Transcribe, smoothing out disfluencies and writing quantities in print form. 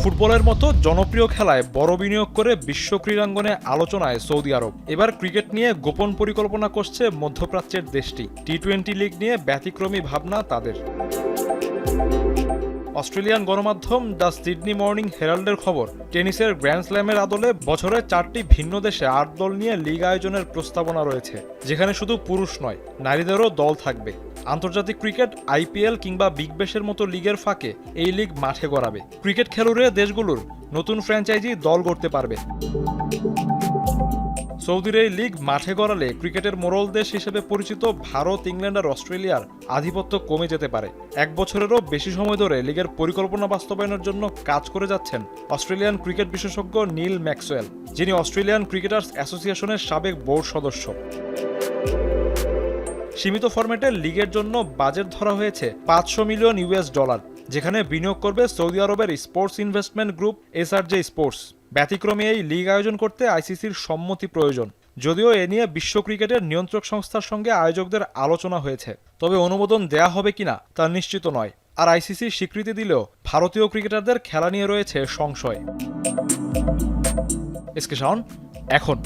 ফুটবলের মতো জনপ্রিয় খেলায় বড় বিনিয়োগ করে বিশ্ব ক্রীড়াঙ্গনে আলোচনায় সৌদি আরব। এবার ক্রিকেট নিয়ে গোপন পরিকল্পনা করছে মধ্যপ্রাচ্যের দেশটি। টি-20 লিগ নিয়ে ব্যতিক্রমী ভাবনা তাদের। অস্ট্রেলিয়ান গণমাধ্যম দ্য সিডনি মর্নিং হেরাল্ডের খবর, টেনিসের গ্র্যান্ড স্ল্যামের আদলে বছরে 4টি ভিন্ন দেশে 8 দল নিয়ে লিগ আয়োজনের প্রস্তাবনা রয়েছে, যেখানে শুধু পুরুষ নয়, নারীদেরও দল থাকবে। আন্তর্জাতিক ক্রিকেট, আইপিএল কিংবা বিগ ব্যাশের মতো লিগের ফাঁকে এই লিগ মাঠে গড়াবে। ক্রিকেট খেলুড়ে দেশগুলোর নতুন ফ্র্যাঞ্চাইজি দল গড়তে পারবে। সৌদির এই লিগ মাঠে গড়ালে ক্রিকেটের মোড়ল দেশ হিসেবে পরিচিত ভারত, ইংল্যান্ড আর অস্ট্রেলিয়ার আধিপত্য কমে যেতে পারে। 1 বছরেরও বেশি সময় ধরে লিগের পরিকল্পনা বাস্তবায়নের জন্য কাজ করে যাচ্ছেন অস্ট্রেলিয়ান ক্রিকেট বিশেষজ্ঞ নীল ম্যাক্সওয়েল, যিনি অস্ট্রেলিয়ান ক্রিকেটার্স অ্যাসোসিয়েশনের সাবেক বোর্ড সদস্য। সীমিত ফরম্যাটের লিগের জন্য বাজেট ধরা হয়েছে $500 মিলিয়ন, যেখানে বিনিয়োগ করবে সৌদি আরবের স্পোর্টস ইনভেস্টমেন্ট গ্রুপ এসআরজে স্পোর্টস। ব্যতিক্রমী এই লিগ আয়োজন করতে আইসিসির সম্মতি প্রয়োজন, যদিও এ নিয়ে বিশ্ব ক্রিকেটের নিয়ন্ত্রক সংস্থার সঙ্গে আয়োজকদের আলোচনা হয়েছে। তবে অনুমোদন দেয়া হবে কিনা তা নিশ্চিত নয়। আর আইসিসি স্বীকৃতি দিলেও ভারতীয় ক্রিকেটারদের খেলা নিয়ে রয়েছে সংশয়। এসকে শাওন, এখন।